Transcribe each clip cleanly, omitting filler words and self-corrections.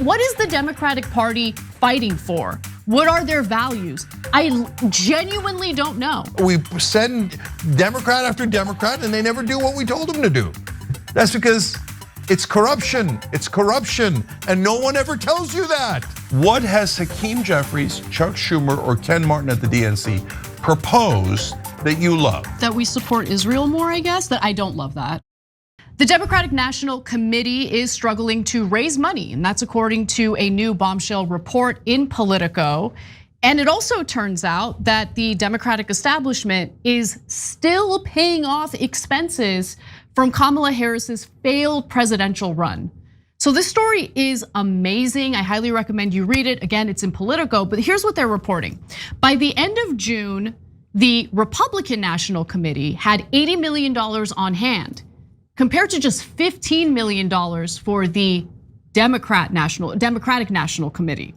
What is the Democratic Party fighting for? What are their values? I genuinely don't know. We send Democrat after Democrat and they never do what we told them to do. That's because it's corruption, and no one ever tells you that. What has Hakeem Jeffries, Chuck Schumer, or Ken Martin at the DNC proposed that you love? That we support Israel more, I guess. That I don't love that. The Democratic National Committee is struggling to raise money, and that's according to a new bombshell report in Politico. And it also turns out that the Democratic establishment is still paying off expenses from Kamala Harris's failed presidential run. So this story is amazing. I highly recommend you read it. Again, it's in Politico, but here's what they're reporting. By the end of June, the Republican National Committee had $80 million on hand, compared to just $15 million for the Democratic National Committee.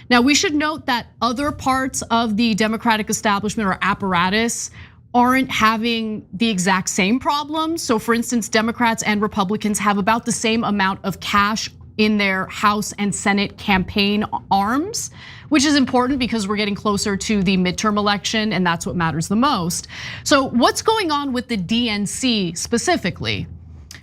Now, we should note that other parts of the Democratic establishment or apparatus aren't having the exact same problems. So for instance, Democrats and Republicans have about the same amount of cash in their House and Senate campaign arms, which is important because we're getting closer to the midterm election and that's what matters the most. So what's going on with the DNC specifically?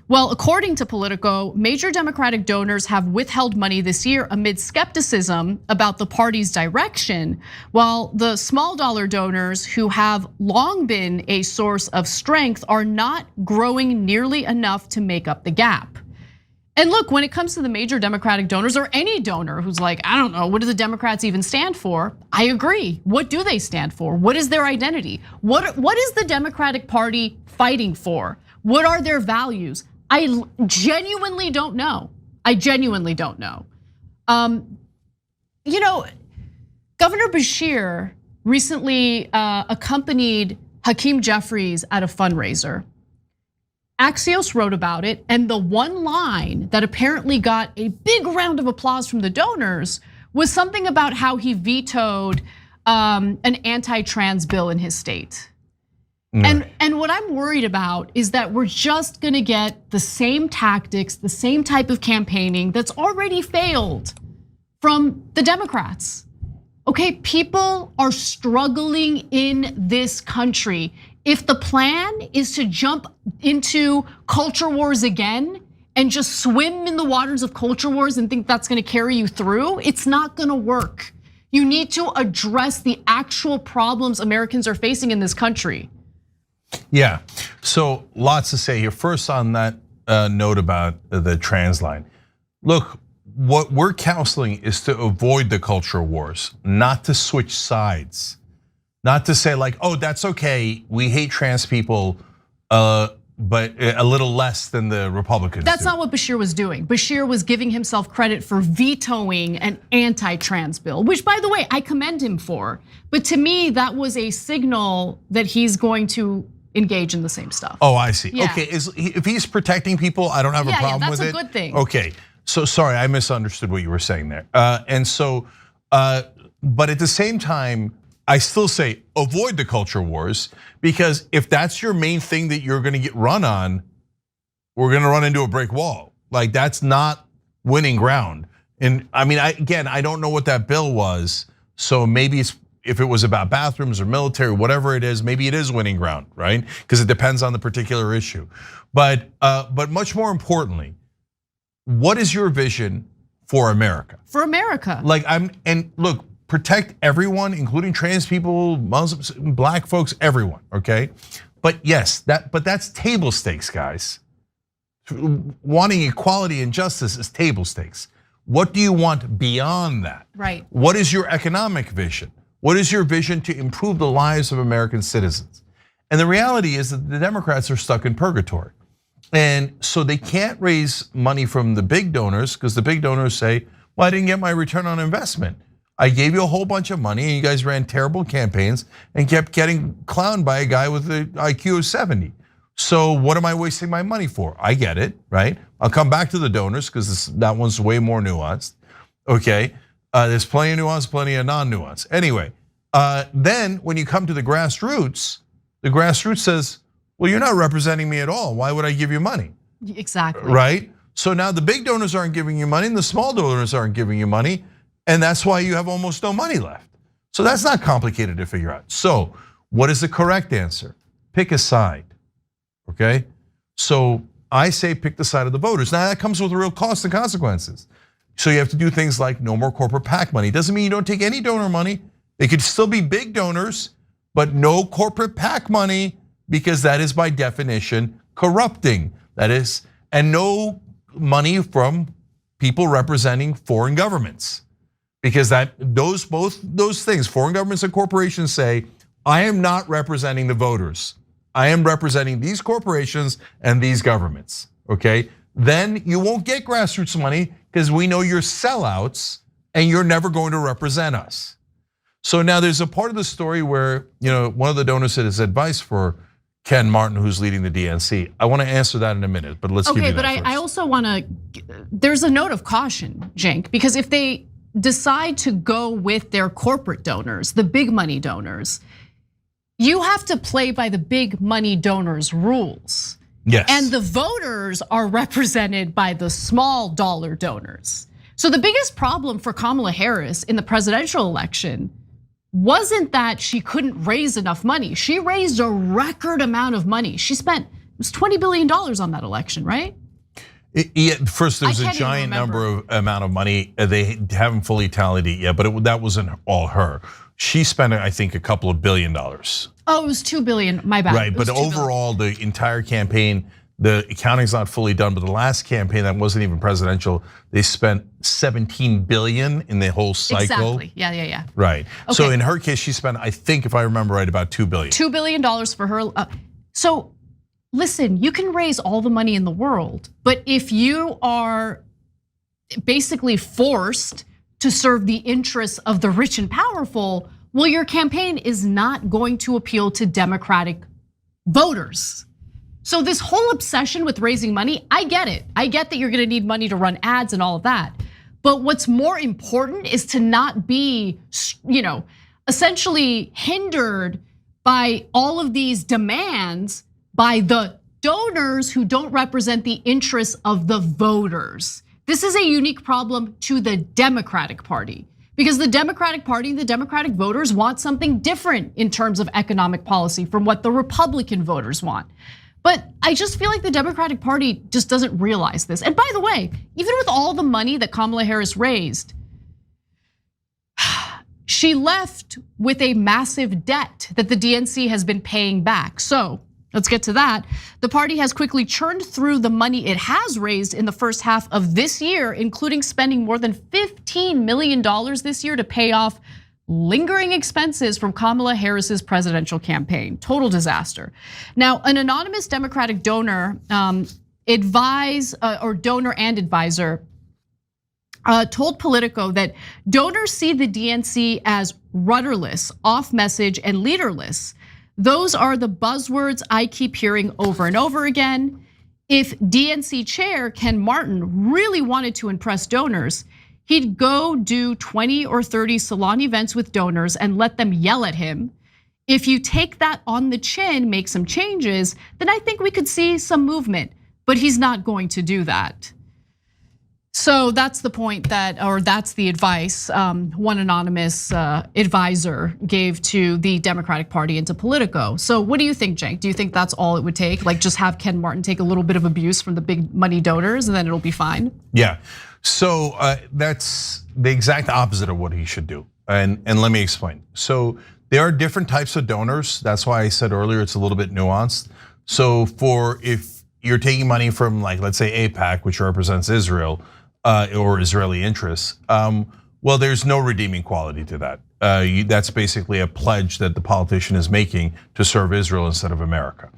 Well, according to Politico, major Democratic donors have withheld money this year amid skepticism about the party's direction, while the small dollar donors who have long been a source of strength are not growing nearly enough to make up the gap. And look, when it comes to the major Democratic donors or any donor who's like, I don't know, what do the Democrats even stand for? I agree. What do they stand for? What is their identity? What is the Democratic Party fighting for? What are their values? I genuinely don't know. I genuinely don't know. You know, Governor Beshear recently accompanied Hakeem Jeffries at a fundraiser. Axios wrote about it, and the one line that apparently got a big round of applause from the donors was something about how he vetoed an anti-trans bill in his state. And what I'm worried about is that we're just gonna get the same tactics, the same type of campaigning that's already failed from the Democrats. Okay, people are struggling in this country. If the plan is to jump into culture wars again and just swim in the waters of culture wars and think that's gonna carry you through, it's not gonna work. You need to address the actual problems Americans are facing in this country. Yeah, so lots to say here. First on that note about the trans line. Look, what we're counseling is to avoid the culture wars, not to switch sides. Not to say like, oh, that's okay, we hate trans people, but a little less than the Republicans That's do. not what Beshear was doing. Beshear was giving himself credit for vetoing an anti-trans bill, which by the way, I commend him for. But to me, that was a signal that he's going to engage in the same stuff. Oh, I see. Yeah. Okay, if he's protecting people, I don't have a problem with it. Yeah, that's a good thing. Okay, so sorry, I misunderstood what you were saying there. And so, but at the same time, I still say avoid the culture wars, because if that's your main thing that you're gonna get run on, we're gonna run into a brick wall. Like that's not winning ground. And I mean, again, I don't know what that bill was, so maybe it's, if it was about bathrooms or military, whatever it is, maybe it is winning ground, right? Because it depends on the particular issue. But much more importantly, what is your vision for America? For America. Like and look, protect everyone, including trans people, Muslims, black folks, everyone, okay? But yes, but that's table stakes, guys. Wanting equality and justice is table stakes. What do you want beyond that? Right. What is your economic vision? What is your vision to improve the lives of American citizens? And the reality is that the Democrats are stuck in purgatory. And so they can't raise money from the big donors because the big donors say, well, I didn't get my return on investment. I gave you a whole bunch of money and you guys ran terrible campaigns and kept getting clowned by a guy with an IQ of 70. So what am I wasting my money for? I get it, right? I'll come back to the donors because that one's way more nuanced, okay? There's plenty of nuance, plenty of non-nuance. Anyway, then when you come to the grassroots says, well, you're not representing me at all. Why would I give you money? Exactly. Right? So now the big donors aren't giving you money and the small donors aren't giving you money. And that's why you have almost no money left. So that's not complicated to figure out. So what is the correct answer? Pick a side, okay? So I say pick the side of the voters. Now that comes with real costs and consequences. So you have to do things like no more corporate PAC money. Doesn't mean you don't take any donor money. They could still be big donors, but no corporate PAC money, because that is by definition corrupting. That is, and no money from people representing foreign governments. Because both those things, foreign governments and corporations say, I am not representing the voters. I am representing these corporations and these governments, okay? Then you won't get grassroots money because we know you're sellouts and you're never going to represent us. So now there's a part of the story where, one of the donors said his advice for Ken Martin, who's leading the DNC. I want to answer that in a minute, but let's give you that first. Okay, but I also want to, there's a note of caution, Cenk, because if they decide to go with their corporate donors, the big money donors, you have to play by the big money donors' rules. Yes. And the voters are represented by the small dollar donors. So the biggest problem for Kamala Harris in the presidential election wasn't that she couldn't raise enough money. She raised a record amount of money. She spent, it was $20 billion on that election, right? First, there was a giant amount of money. They haven't fully tallied it yet, but that wasn't all her. She spent, I think, a couple of $1 billion. Oh, it was 2 billion, my bad. Right, but overall, the entire campaign, the accounting's not fully done, but the last campaign that wasn't even presidential, they spent 17 billion in the whole cycle. Exactly, yeah. Right, okay. So in her case, she spent, I think, if I remember right, about 2 billion. $2 billion for her. So listen, you can raise all the money in the world, but if you are basically forced to serve the interests of the rich and powerful, well, your campaign is not going to appeal to Democratic voters. So this whole obsession with raising money, I get it. I get that you're gonna need money to run ads and all of that. But what's more important is to not be, essentially hindered by all of these demands by the donors who don't represent the interests of the voters. This is a unique problem to the Democratic Party, because the Democratic Party, the Democratic voters want something different in terms of economic policy from what the Republican voters want. But I just feel like the Democratic Party just doesn't realize this. And by the way, even with all the money that Kamala Harris raised, she left with a massive debt that the DNC has been paying back. So let's get to that. The party has quickly churned through the money it has raised in the first half of this year, including spending more than $15 million this year to pay off lingering expenses from Kamala Harris's presidential campaign. Total disaster. Now, an anonymous Democratic donor, donor and advisor, told Politico that donors see the DNC as rudderless, off message, and leaderless. Those are the buzzwords I keep hearing over and over again. If DNC chair Ken Martin really wanted to impress donors, he'd go do 20 or 30 salon events with donors and let them yell at him. If you take that on the chin, make some changes, then I think we could see some movement, but he's not going to do that. So that's the point that's the advice one anonymous advisor gave to the Democratic Party and to Politico. So what do you think, Cenk? Do you think that's all it would take? Like just have Ken Martin take a little bit of abuse from the big money donors and then it'll be fine? Yeah, so that's the exact opposite of what he should do. And let me explain. So there are different types of donors. That's why I said earlier it's a little bit nuanced. So if you're taking money from, like, let's say AIPAC, which represents Israel, or Israeli interests, well, there's no redeeming quality to that. That's basically a pledge that the politician is making to serve Israel instead of America.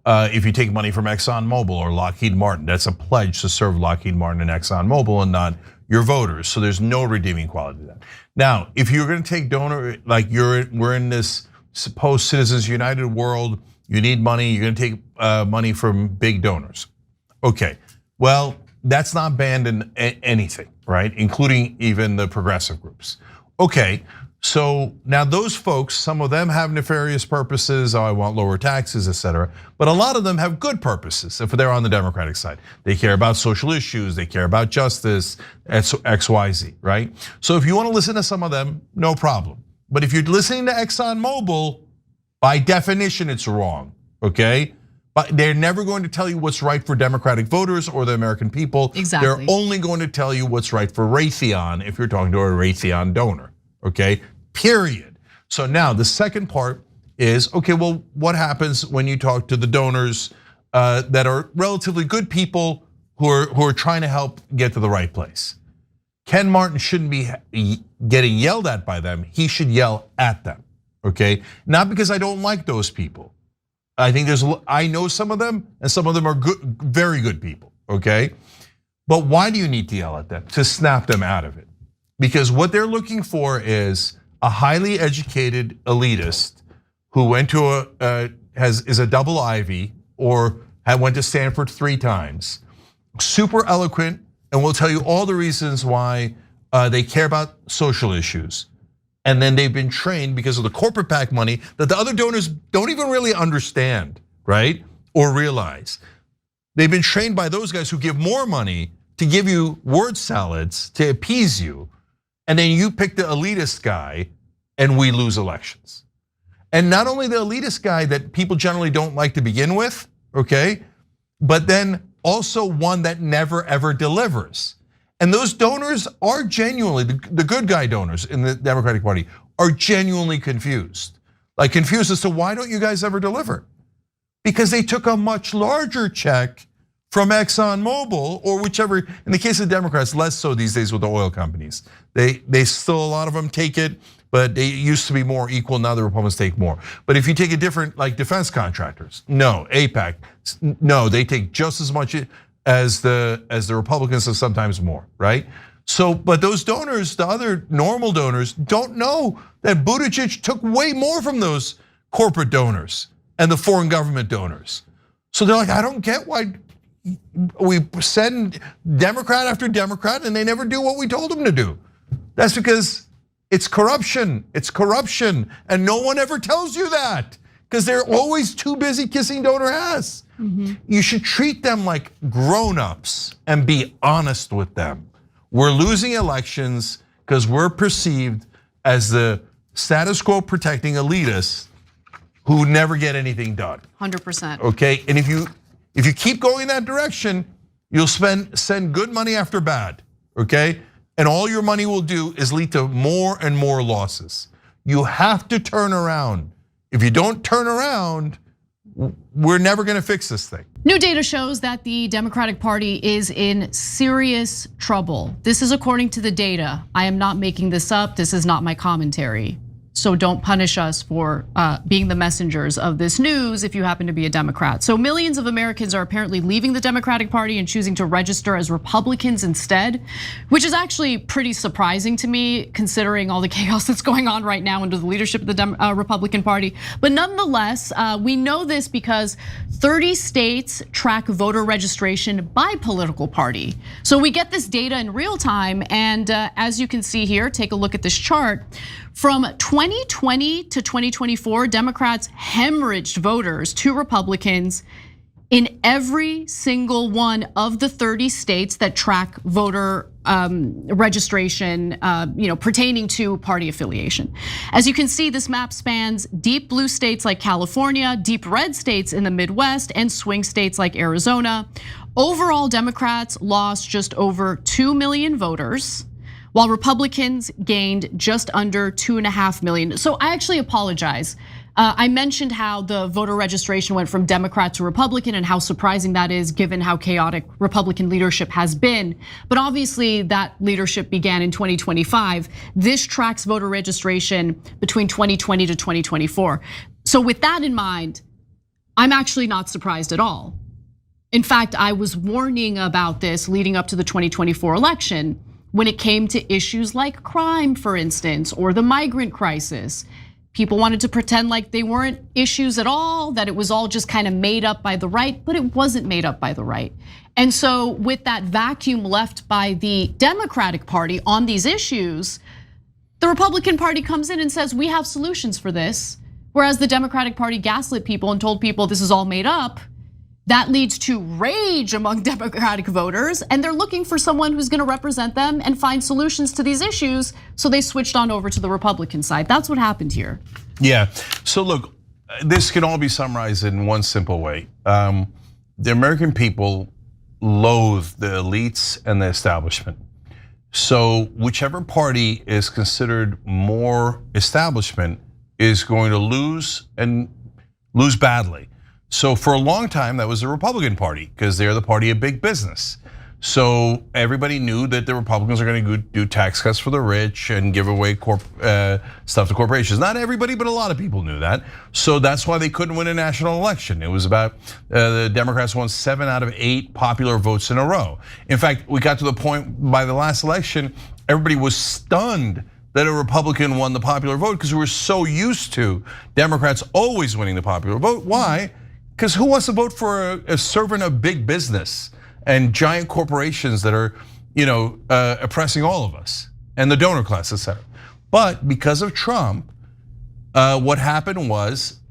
If you take money from ExxonMobil or Lockheed Martin, that's a pledge to serve Lockheed Martin and ExxonMobil and not your voters. So there's no redeeming quality to that. Now, if you're going to take donor, like we're in this supposed Citizens United world, you need money, you're going to take money from big donors. Okay, well, that's not banned in anything, right? Including even the progressive groups. Okay, So now those folks, some of them have nefarious purposes. Oh, I want lower taxes, etc. But a lot of them have good purposes if they're on the Democratic side. They care about social issues, they care about justice, X, Y, Z, right? So if you want to listen to some of them, no problem. But if you're listening to ExxonMobil, by definition, it's wrong, okay? But they're never going to tell you what's right for Democratic voters or the American people. Exactly. They're only going to tell you what's right for Raytheon if you're talking to a Raytheon donor, okay? Period. So now the second part is, okay, well, what happens when you talk to the donors that are relatively good people who are trying to help get to the right place? Ken Martin shouldn't be getting yelled at by them. He should yell at them, okay? Not because I don't like those people. I think I know some of them, and some of them are good, very good people, okay? But why do you need to yell at them? To snap them out of it. Because what they're looking for is a highly educated elitist who went to is a double Ivy or went to Stanford 3 times, super eloquent, and will tell you all the reasons why they care about social issues. And then they've been trained because of the corporate PAC money that the other donors don't even really understand, right? Or realize. They've been trained by those guys who give more money to give you word salads to appease you. And then you pick the elitist guy and we lose elections. And not only the elitist guy that people generally don't like to begin with, okay? But then also one that never ever delivers. And those donors are genuinely, the good guy donors in the Democratic Party are genuinely confused. Like confused as to why don't you guys ever deliver? Because they took a much larger check from ExxonMobil or whichever, in the case of Democrats, less so these days with the oil companies. They still, a lot of them take it, but they used to be more equal, now the Republicans take more. But if you take a different, like defense contractors, no, AIPAC, no, they take just as much as the Republicans and sometimes more, right? So, but those donors, the other normal donors, don't know that Buttigieg took way more from those corporate donors and the foreign government donors. So they're like, I don't get why we send Democrat after Democrat and they never do what we told them to do. That's because it's corruption, and no one ever tells you that because they're always too busy kissing donor ass. You should treat them like grown-ups and be honest with them. We're losing elections because we're perceived as the status quo protecting elitists who never get anything done. 100%. Okay, and if you keep going that direction, you'll send good money after bad, okay? And all your money will do is lead to more and more losses. You have to turn around. If you don't turn around, we're never gonna fix this thing. New data shows that the Democratic Party is in serious trouble. This is according to the data. I am not making this up. This is not my commentary. So don't punish us for being the messengers of this news if you happen to be a Democrat. So millions of Americans are apparently leaving the Democratic Party and choosing to register as Republicans instead, which is actually pretty surprising to me considering all the chaos that's going on right now under the leadership of the Republican Party. But nonetheless, we know this because 30 states track voter registration by political party. So we get this data in real time, and as you can see here, take a look at this chart. From 2020 to 2024, Democrats hemorrhaged voters to Republicans in every single one of the 30 states that track voter registration, pertaining to party affiliation. As you can see, this map spans deep blue states like California, deep red states in the Midwest, and swing states like Arizona. Overall, Democrats lost just over 2 million voters, while Republicans gained just under 2.5 million. So I actually apologize. I mentioned how the voter registration went from Democrat to Republican and how surprising that is given how chaotic Republican leadership has been. But obviously that leadership began in 2025. This tracks voter registration between 2020 to 2024. So with that in mind, I'm actually not surprised at all. In fact, I was warning about this leading up to the 2024 election when it came to issues like crime, for instance, or the migrant crisis. People wanted to pretend like they weren't issues at all, that it was all just kind of made up by the right, but it wasn't made up by the right. And so with that vacuum left by the Democratic Party on these issues, The Republican Party comes in and says, we have solutions for this. Whereas the Democratic Party gaslit people and told people this is all made up. That leads to rage among Democratic voters, and they're looking for someone who's gonna represent them and find solutions to these issues, so they switched on over to the Republican side. That's what happened here. Yeah, so look, this can all be summarized in one simple way. The American people loathe the elites and the establishment. So whichever party is considered more establishment is going to lose, and lose badly. So for a long time, that was the Republican Party, because they're the party of big business. So everybody knew that the Republicans are going to do tax cuts for the rich and give away stuff to corporations. Not everybody, but a lot of people knew that. So that's why they couldn't win a national election. It was about the Democrats won 7 out of 8 popular votes in a row. In fact, we got to the point by the last election, everybody was stunned that a Republican won the popular vote, because we were so used to Democrats always winning the popular vote. Why? Because who wants to vote for a servant of big business and giant corporations that are, oppressing all of us and the donor class, etc. But because of Trump, what happened was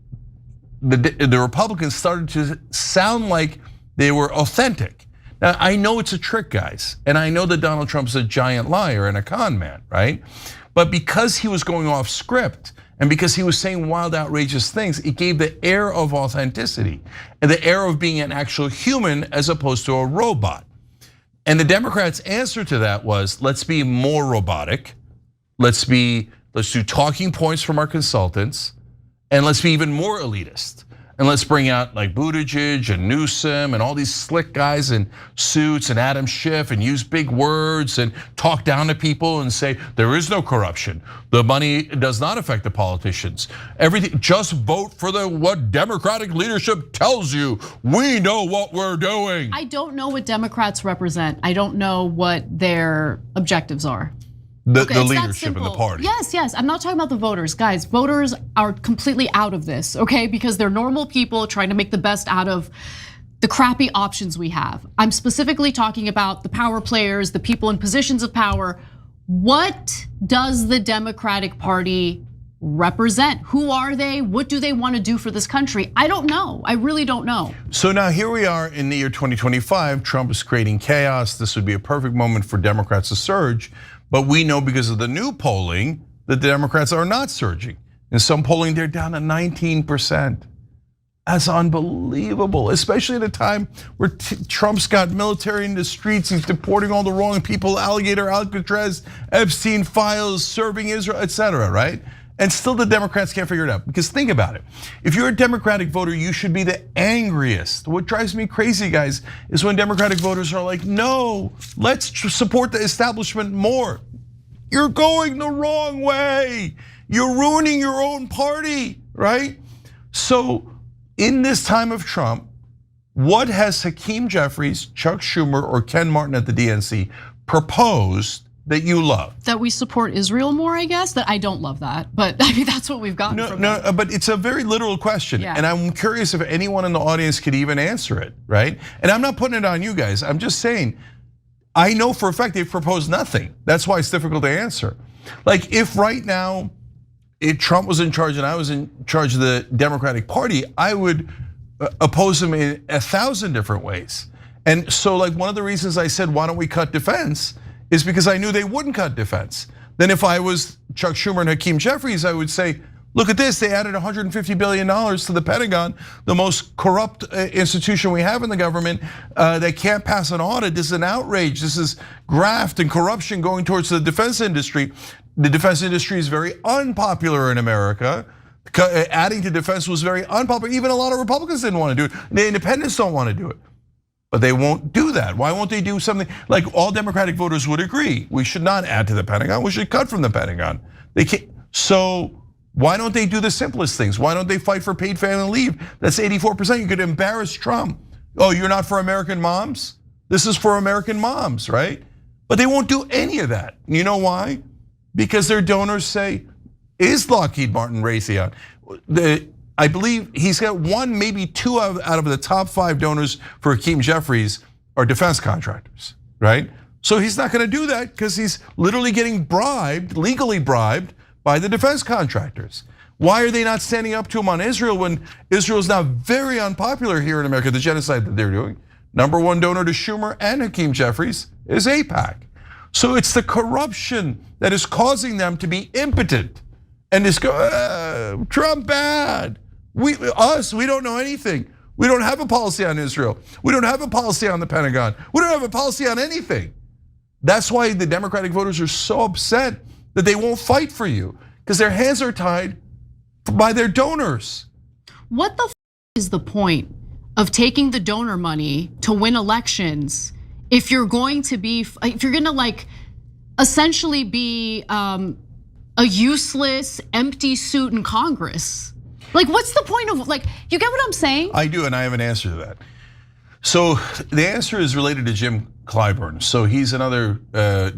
the Republicans started to sound like they were authentic. Now, I know it's a trick, guys, and I know that Donald Trump's a giant liar and a con man, right? But because he was going off script, and because he was saying wild, outrageous things, it gave the air of authenticity and the air of being an actual human as opposed to a robot. And the Democrats' answer to that was, let's be more robotic, let's do talking points from our consultants, and let's be even more elitist. And let's bring out like Buttigieg and Newsom and all these slick guys in suits and Adam Schiff, and use big words and talk down to people and say there is no corruption. The money does not affect the politicians. Everything, just vote for what Democratic leadership tells you. We know what we're doing. I don't know what Democrats represent. I don't know what their objectives are. The leadership in the party. Yes. I'm not talking about the voters. Guys, voters are completely out of this, okay? Because they're normal people trying to make the best out of the crappy options we have. I'm specifically talking about the power players, the people in positions of power. What does the Democratic Party represent? Who are they? What do they want to do for this country? I don't know. I really don't know. So now here we are in the year 2025. Trump is creating chaos. This would be a perfect moment for Democrats to surge. But we know because of the new polling that the Democrats are not surging. In some polling, they're down to 19%. That's unbelievable, especially at a time where Trump's got military in the streets, he's deporting all the wrong people, Alligator, Alcatraz, Epstein files, serving Israel, etc., right? And still the Democrats can't figure it out. Because think about it, if you're a Democratic voter, you should be the angriest. What drives me crazy, guys, is when Democratic voters are like, no, let's support the establishment more. You're going the wrong way. You're ruining your own party, right? So in this time of Trump, what has Hakeem Jeffries, Chuck Schumer, or Ken Martin at the DNC proposed that you love? That we support Israel more, I guess. That I don't love that, but I mean that's what we've gotten from them. No, but it's a very literal question, and I'm curious if anyone in the audience could even answer it, right? And I'm not putting it on you guys. I'm just saying, I know for a fact they've proposed nothing. That's why it's difficult to answer. Like if right now, if Trump was in charge and I was in charge of the Democratic Party, I would oppose him in 1,000 different ways. And so like one of the reasons I said, why don't we cut defense, is because I knew they wouldn't cut defense. Then if I was Chuck Schumer and Hakeem Jeffries, I would say, look at this, they added $150 billion to the Pentagon, the most corrupt institution we have in the government. They can't pass an audit, this is an outrage. This is graft and corruption going towards the defense industry. The defense industry is very unpopular in America. Adding to defense was very unpopular. Even a lot of Republicans didn't want to do it. The independents don't want to do it. But they won't do that. Why won't they do something? Like all Democratic voters would agree, we should not add to the Pentagon, we should cut from the Pentagon. They can't, so why don't they do the simplest things? Why don't they fight for paid family leave? That's 84%, you could embarrass Trump. Oh, you're not for American moms? This is for American moms, right? But they won't do any of that. You know why? Because their donors say, is Lockheed Martin Raytheon? I believe he's got 1, maybe 2 out of the top 5 donors for Hakeem Jeffries are defense contractors, right? So he's not gonna do that because he's literally getting bribed, legally bribed by the defense contractors. Why are they not standing up to him on Israel when Israel is now very unpopular here in America, the genocide that they're doing? Number one donor to Schumer and Hakeem Jeffries is AIPAC. So it's the corruption that is causing them to be impotent and just go, Trump bad. We don't know anything. We don't have a policy on Israel. We don't have a policy on the Pentagon. We don't have a policy on anything. That's why the Democratic voters are so upset that they won't fight for you, because their hands are tied by their donors. What the is the point of taking the donor money to win elections if you're going to like essentially be a useless, empty suit in Congress? Like, what's the point of, like, you get what I'm saying? I do, and I have an answer to that. So the answer is related to Jim Clyburn. So he's another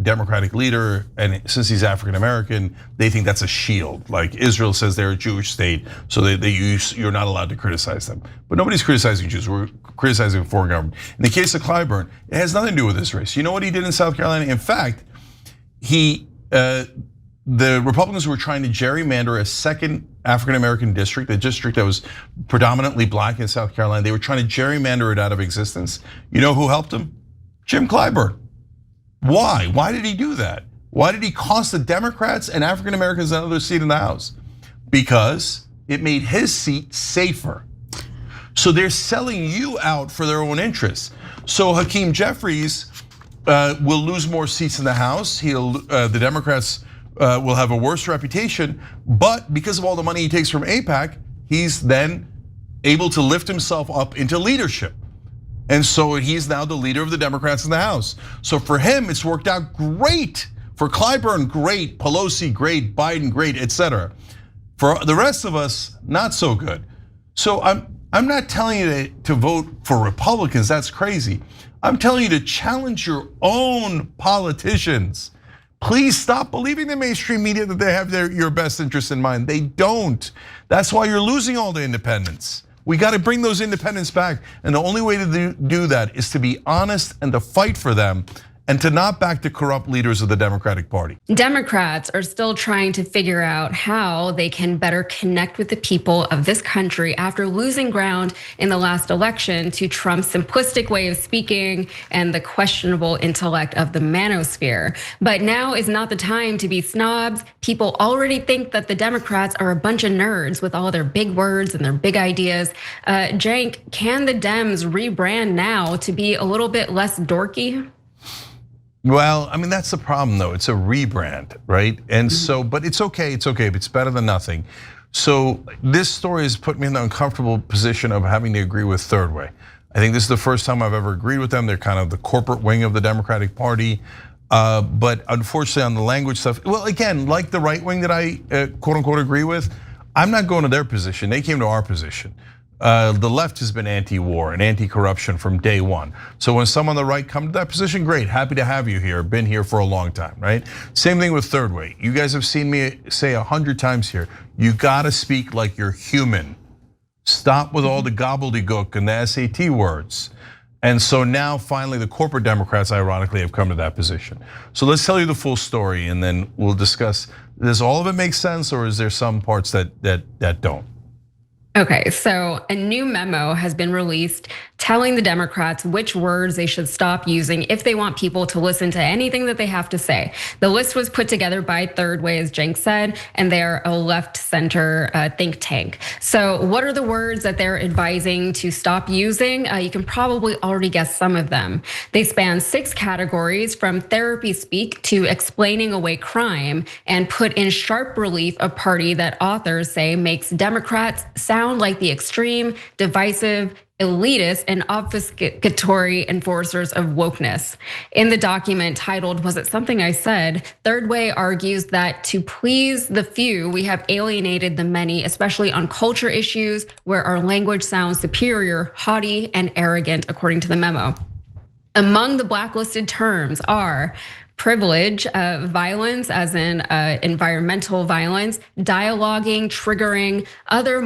Democratic leader, and since he's African American, they think that's a shield. Like Israel says they're a Jewish state, so you're not allowed to criticize them. But nobody's criticizing Jews, we're criticizing foreign government. In the case of Clyburn, it has nothing to do with this race. You know what he did in South Carolina? In fact, the Republicans were trying to gerrymander a second African American district, a district that was predominantly black in South Carolina. They were trying to gerrymander it out of existence. You know who helped them? Jim Clyburn. Why? Why did he do that? Why did he cost the Democrats and African Americans another seat in the House? Because it made his seat safer. So they're selling you out for their own interests. So Hakeem Jeffries will lose more seats in the House. The Democrats will have a worse reputation, but because of all the money he takes from AIPAC, he's then able to lift himself up into leadership. And so he's now the leader of the Democrats in the House. So for him, it's worked out great. For Clyburn, great. Pelosi, great. Biden, great, etc. For the rest of us, not so good. So I'm not telling you to vote for Republicans, that's crazy. I'm telling you to challenge your own politicians. Please stop believing the mainstream media that they have your best interests in mind. They don't. That's why you're losing all the independents. We got to bring those independents back. And the only way to do that is to be honest and to fight for them and to not back the corrupt leaders of the Democratic Party. Democrats are still trying to figure out how they can better connect with the people of this country after losing ground in the last election to Trump's simplistic way of speaking and the questionable intellect of the manosphere. But now is not the time to be snobs. People already think that the Democrats are a bunch of nerds with all their big words and their big ideas. Cenk, can the Dems rebrand now to be a little bit less dorky? Well, I mean, that's the problem though. It's a rebrand, right? And so, but it's okay, it's better than nothing. So this story has put me in the uncomfortable position of having to agree with Third Way. I think this is the first time I've ever agreed with them. They're kind of the corporate wing of the Democratic Party. But unfortunately on the language stuff, well, again, like the right wing that I quote unquote agree with, I'm not going to their position, they came to our position. The left has been anti-war and anti-corruption from day one. So when some on the right come to that position, great, happy to have you here, been here for a long time, right? Same thing with Third Way. You guys have seen me say 100 times here, you gotta speak like you're human. Stop with all the gobbledygook and the SAT words. And so now finally the corporate Democrats ironically have come to that position. So let's tell you the full story and then we'll discuss, does all of it make sense or is there some parts that don't? Okay, so a new memo has been released telling the Democrats which words they should stop using if they want people to listen to anything that they have to say. The list was put together by Third Way, as Cenk said, and they're a left-center think tank. So what are the words that they're advising to stop using? You can probably already guess some of them. They span 6 categories, from therapy speak to explaining away crime, and put in sharp relief a party that authors say makes Democrats sound like the extreme, divisive, elitist, and obfuscatory enforcers of wokeness. In the document titled, "Was It Something I Said?" Third Way argues that to please the few, we have alienated the many, especially on culture issues where our language sounds superior, haughty, and arrogant, according to the memo. Among the blacklisted terms are privilege, violence, as in environmental violence, dialoguing, triggering, othering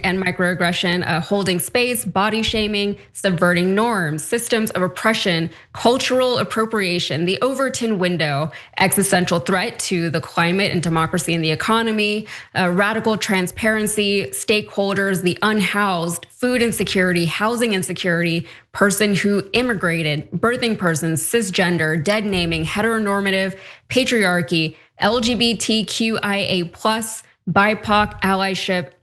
and microaggression, holding space, body shaming, subverting norms, systems of oppression, cultural appropriation, the Overton window, existential threat to the climate and democracy and the economy, radical transparency, stakeholders, the unhoused, food insecurity, housing insecurity, person who immigrated, birthing persons, cisgender, dead naming, heteronormative, patriarchy, LGBTQIA+, BIPOC, allyship,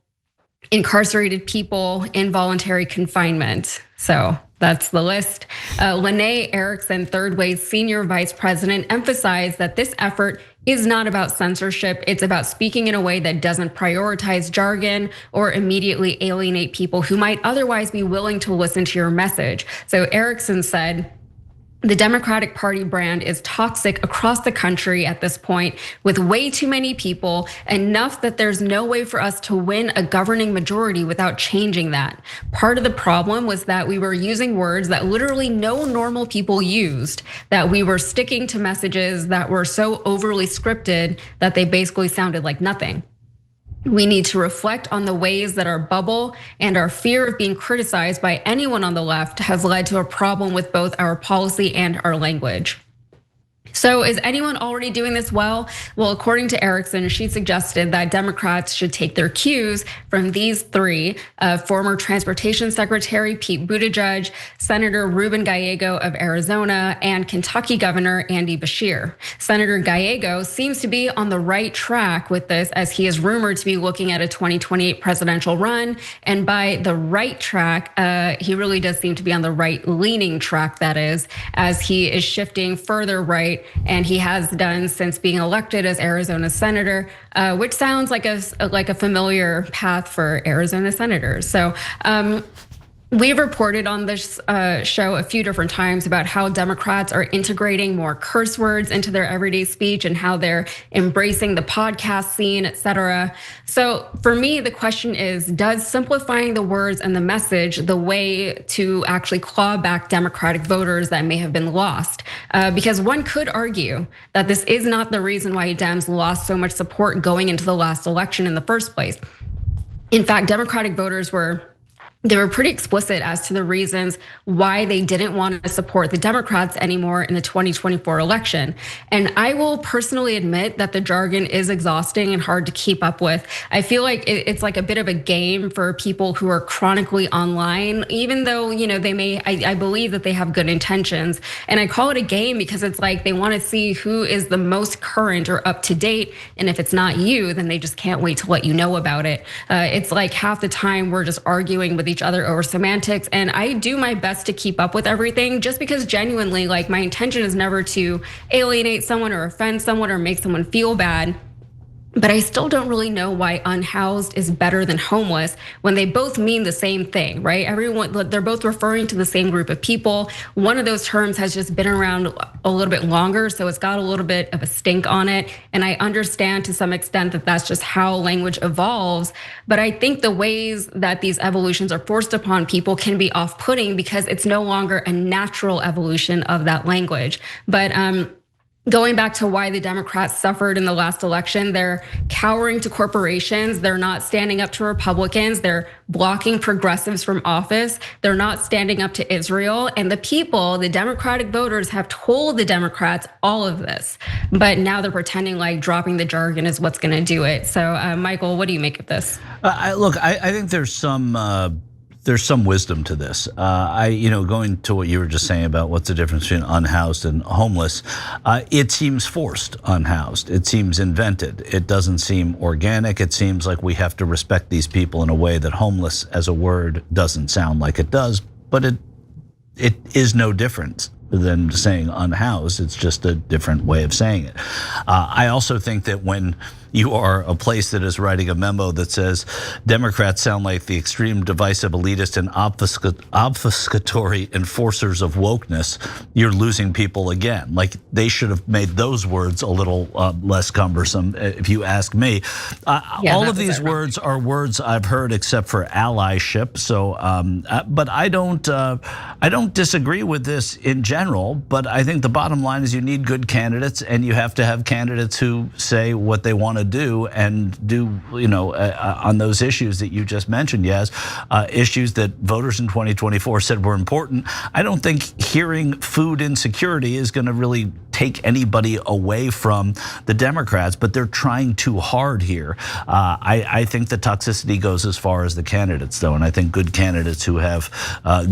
incarcerated people, involuntary confinement. So that's the list. Lene Erickson, Third Way's senior vice president, emphasized that this effort is not about censorship. It's about speaking in a way that doesn't prioritize jargon or immediately alienate people who might otherwise be willing to listen to your message. So Erickson said, the Democratic Party brand is toxic across the country at this point, with way too many people, enough that there's no way for us to win a governing majority without changing that. Part of the problem was that we were using words that literally no normal people used, that we were sticking to messages that were so overly scripted that they basically sounded like nothing. We need to reflect on the ways that our bubble and our fear of being criticized by anyone on the left has led to a problem with both our policy and our language. So is anyone already doing this well? Well, according to Erickson, she suggested that Democrats should take their cues from these three: former Transportation Secretary Pete Buttigieg, Senator Ruben Gallego of Arizona, and Kentucky Governor Andy Beshear. Senator Gallego seems to be on the right track with this, as he is rumored to be looking at a 2028 presidential run. And by the right track, he really does seem to be on the right-leaning track, that is, as he is shifting further right. And he has done since being elected as Arizona senator, which sounds like a familiar path for Arizona senators. So we've reported on this show a few different times about how Democrats are integrating more curse words into their everyday speech and how they're embracing the podcast scene, et cetera. So for me, the question is, does simplifying the words and the message the way to actually claw back Democratic voters that may have been lost? Because one could argue that this is not the reason why Dems lost so much support going into the last election in the first place. In fact, Democratic voters were pretty explicit as to the reasons why they didn't want to support the Democrats anymore in the 2024 election. And I will personally admit that the jargon is exhausting and hard to keep up with. I feel like it's like a bit of a game for people who are chronically online, even though, they may, I believe that they have good intentions. And I call it a game because it's like they want to see who is the most current or up to date. And if it's not you, then they just can't wait to let you know about it. It's like half the time we're just arguing with each other over semantics, and I do my best to keep up with everything, just because genuinely, like, my intention is never to alienate someone or offend someone or make someone feel bad. But I still don't really know why unhoused is better than homeless when they both mean the same thing, right? They're both referring to the same group of people. One of those terms has just been around a little bit longer, so it's got a little bit of a stink on it. And I understand to some extent that that's just how language evolves. But I think the ways that these evolutions are forced upon people can be off-putting because it's no longer a natural evolution of that language. But going back to why the Democrats suffered in the last election, they're cowering to corporations. They're not standing up to Republicans. They're blocking progressives from office. They're not standing up to Israel. And the people, the Democratic voters, have told the Democrats all of this. But now they're pretending like dropping the jargon is what's going to do it. So, Michael, what do you make of this? Look, I think there's some wisdom to this. Going to what you were just saying about what's the difference between unhoused and homeless, it seems forced, unhoused. It seems invented. It doesn't seem organic. It seems like we have to respect these people in a way that homeless as a word doesn't sound like it does, but it is no different than saying unhoused. It's just a different way of saying it. I also think that when you are a place that is writing a memo that says Democrats sound like the extreme divisive elitist and obfuscatory enforcers of wokeness, you're losing people again. Like, they should have made those words a little less cumbersome, if you ask me. All of these words are words I've heard except for allyship. So, but I don't disagree with this in general, but I think the bottom line is you need good candidates, and you have to have candidates who say what they want to do and do, on those issues that you just mentioned, Yaz, issues that voters in 2024 said were important. I don't think hearing food insecurity is going to really take anybody away from the Democrats, but they're trying too hard here. I think the toxicity goes as far as the candidates, though, and I think good candidates who have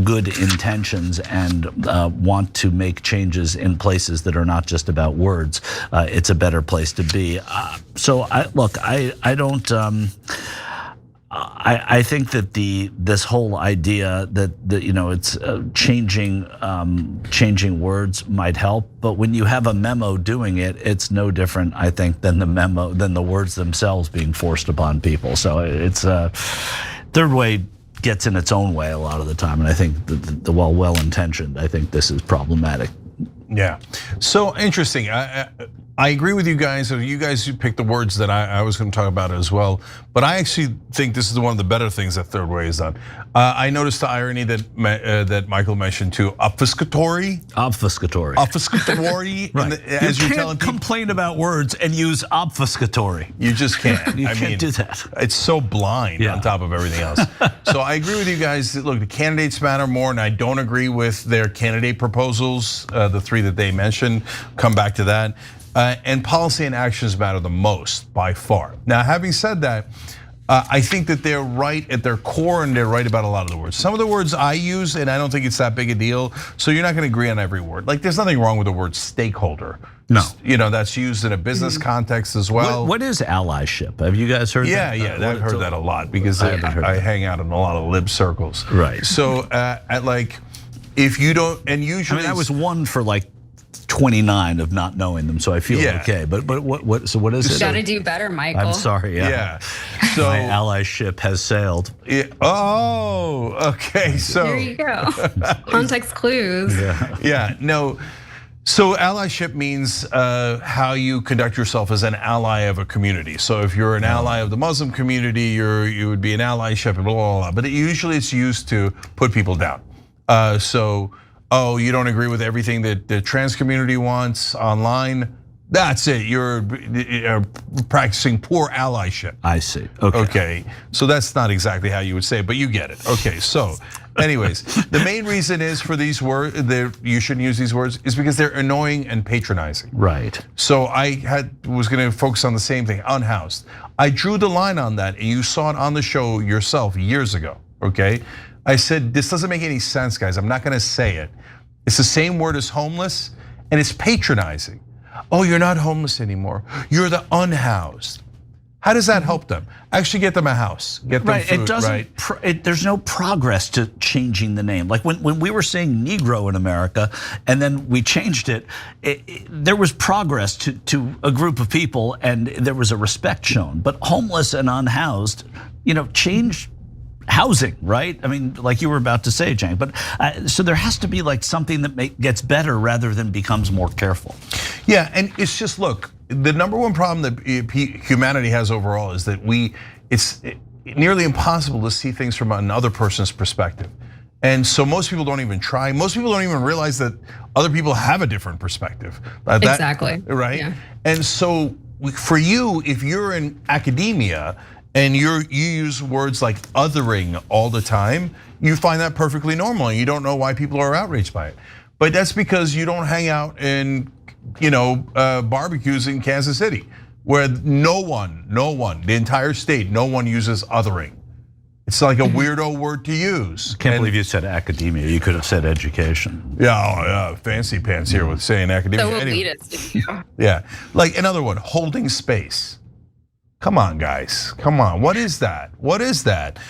good intentions and want to make changes in places that are not just about words, it's a better place to be. So I don't. I think that this whole idea that it's changing words might help, but when you have a memo doing it, it's no different, I think, than the words themselves being forced upon people. So it's third way gets in its own way a lot of the time, and I think the well-intentioned, I think this is problematic. Yeah, so interesting. I agree with you guys. You guys picked the words that I was going to talk about as well. But I actually think this is one of the better things that Third Way has done. I noticed the irony that Michael mentioned too. Obfuscatory. Right. As you you're can't telling people, complain about words and use obfuscatory. you just can't. You can't do that. It's so blind on top of everything else. So I agree with you guys. Look, the candidates matter more, and I don't agree with their candidate proposals, the three that they mentioned. Come back to that. And policy and actions matter the most by far. Now, having said that, I think that they're right at their core, and they're right about a lot of the words. Some of the words I use, and I don't think it's that big a deal, so you're not gonna agree on every word. Like, there's nothing wrong with the word stakeholder. No. That's used in a business context as well. What is allyship? Have you guys heard that? Yeah, I've heard that a lot because I hang out in a lot of lib circles. Right. So, if you don't, and usually- I was one for 29 of not knowing them, so I feel okay. But what? So what is it? You got to do better, Michael. I'm sorry. Yeah. So my allyship has sailed. Oh, okay. So there you go. Context clues. Yeah. No. So allyship means how you conduct yourself as an ally of a community. So if you're an ally of the Muslim community, you would be an allyship, and blah, blah, blah. But usually it's used to put people down. Oh, you don't agree with everything that the trans community wants online? That's it, you're practicing poor allyship. I see, okay. So that's not exactly how you would say it, but you get it. Okay, so anyways, the main reason is for these words, you shouldn't use these words, is because they're annoying and patronizing. Right. So I was gonna focus on the same thing, unhoused. I drew the line on that, and you saw it on the show yourself years ago, okay? I said, this doesn't make any sense, guys. I'm not gonna say it. It's the same word as homeless, and it's patronizing. Oh, you're not homeless anymore. You're the unhoused. How does that help them? Actually get them a house, get them food, it doesn't, there's no progress to changing the name. Like when we were saying Negro in America, and then we changed it, there was progress to a group of people, and there was a respect shown. But homeless and unhoused, changed housing, right? I mean, like you were about to say, Cenk. But so there has to be something that gets better rather than becomes more careful. Yeah, and it's just, look, the number one problem that humanity has overall is that it's nearly impossible to see things from another person's perspective. And so most people don't even try. Most people don't even realize that other people have a different perspective. Exactly. Right? Yeah. And so for you, if you're in academia, and you use words like othering all the time, you find that perfectly normal, and you don't know why people are outraged by it. But that's because you don't hang out in, barbecues in Kansas City, where no one, the entire state, no one uses othering. It's like a weirdo word to use. Can't believe you said academia. You could have said education. Yeah, fancy pants here with saying academia. So elitist. Yeah, like another one, holding space. Come on, guys, come on, what is that? What is that?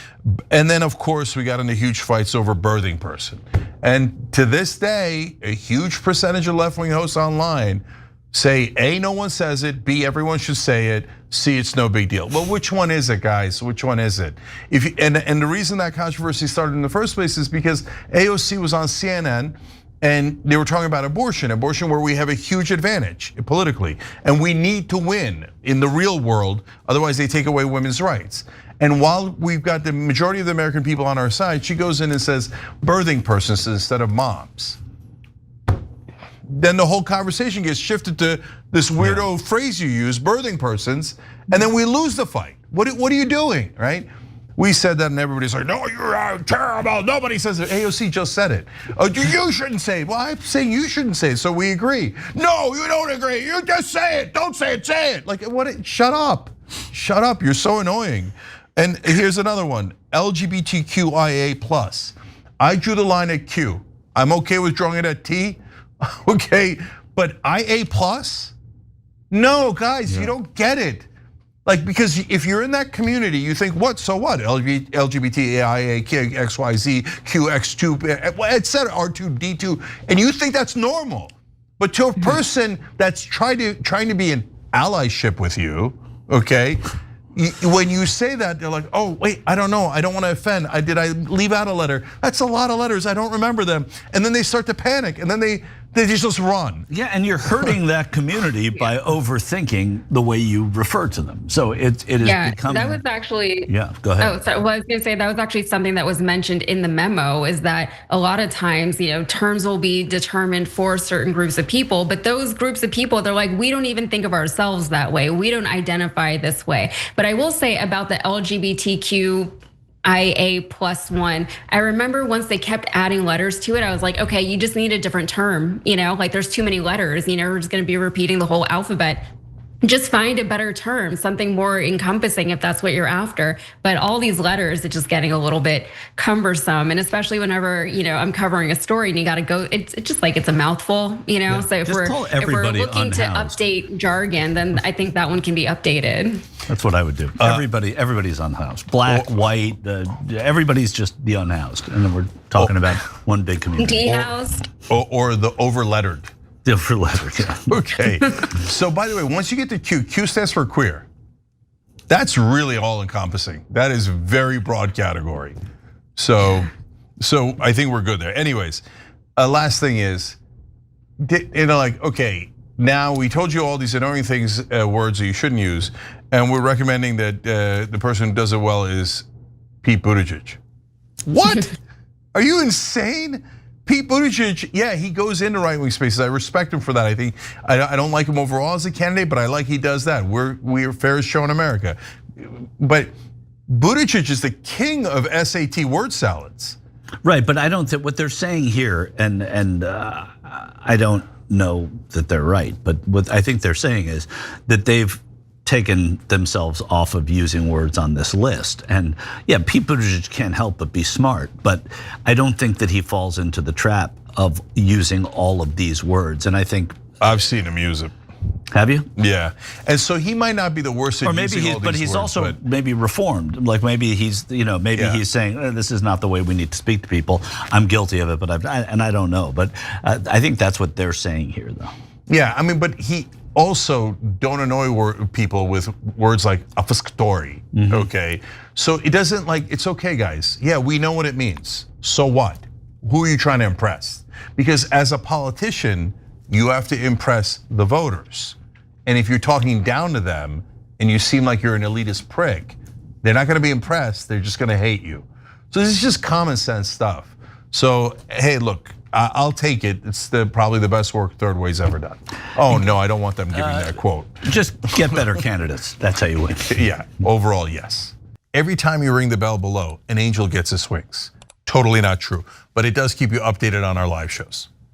And then of course we got into huge fights over birthing person. And to this day, a huge percentage of left-wing hosts online Say A, no one says it. B, everyone should say it. C, it's no big deal. Well, which one is it, guys? Which one is it? And the reason that controversy started in the first place is because AOC was on CNN and they were talking about abortion where we have a huge advantage politically, and we need to win in the real world, otherwise they take away women's rights. And while we've got the majority of the American people on our side, she goes in and says birthing persons instead of moms. Then the whole conversation gets shifted to this weirdo phrase you use, birthing persons, and then we lose the fight. What are you doing, right? We said that and everybody's like, no, you're terrible. Nobody says it. AOC just said it. Oh, you shouldn't say it. Well, I'm saying you shouldn't say it, so we agree. No, you don't agree. You just say it. Don't say it, say it. Like, what? Shut up. Shut up, you're so annoying. And here's another one, LGBTQIA+. I drew the line at Q. I'm okay with drawing it at T, okay, but IA+? No, guys, you don't get it. Like, because if you're in that community, you think, what, so what? LGBTIA, XYZ, QX2, etc., R2, D2, and you think that's normal. But to a person that's trying to be in allyship with you, okay, when you say that, they're like, oh, wait, I don't know, I don't want to offend. Did I leave out a letter? That's a lot of letters, I don't remember them. And then they start to panic, and then they just run. Yeah, and you're hurting that community by overthinking the way you refer to them. So it is becoming. That was actually. Yeah, go ahead. Oh, so I was going to say that was actually something that was mentioned in the memo. Is that a lot of times, terms will be determined for certain groups of people, but those groups of people, they're like, we don't even think of ourselves that way. We don't identify this way. But I will say about the LGBTQ. IA+1. I remember once they kept adding letters to it, I was like, okay, you just need a different term, like there's too many letters, we're just gonna be repeating the whole alphabet. Just find a better term, something more encompassing if that's what you're after. But all these letters, it's just getting a little bit cumbersome. And especially whenever, I'm covering a story and you gotta go, it's just like it's a mouthful, Yeah. So if we're looking to update jargon, then I think that one can be updated. That's what I would do. Everybody's unhoused. Black, white, everybody's just the unhoused. And then we're talking about one big community. De-housed. Or the over-lettered. Over-lettered, yeah. Okay, so by the way, once you get to Q, Q stands for queer. That's really all encompassing. That is a very broad category. So I think we're good there. Anyways, last thing is, okay, now we told you all these annoying things, words that you shouldn't use, and we're recommending that the person who does it well is Pete Buttigieg. What? Are you insane? Pete Buttigieg, yeah, he goes into right-wing spaces. I respect him for that. I think I don't like him overall as a candidate, but I like he does that. We're fairest show in America. But Buttigieg is the king of SAT word salads. Right, but I don't think what they're saying here, and I don't know that they're right, but what I think they're saying is that they've taken themselves off of using words on this list. And yeah, Pete Buttigieg can't help but be smart, but I don't think that he falls into the trap of using all of these words. And I think I've seen him use it. Have you? Yeah, and so he might not be the worst at using all these but he's words, also maybe reformed. Like maybe he's, he's saying this is not the way we need to speak to people. I'm guilty of it, but I don't know. But I think that's what they're saying here, though. Yeah, I mean, but he also don't annoy people with words like obfuscatory, okay? So it doesn't it's okay, guys. Yeah, we know what it means. So what? Who are you trying to impress? Because as a politician, you have to impress the voters. And if you're talking down to them and you seem like you're an elitist prick, they're not gonna be impressed, they're just gonna hate you. So this is just common sense stuff. So, hey, look, I'll take it. It's probably the best work Third Way's ever done. Oh no, I don't want them giving that quote. Just get better candidates. That's how you win. Yeah, overall, yes. Every time you ring the bell below, an angel gets his wings. Totally not true, but it does keep you updated on our live shows.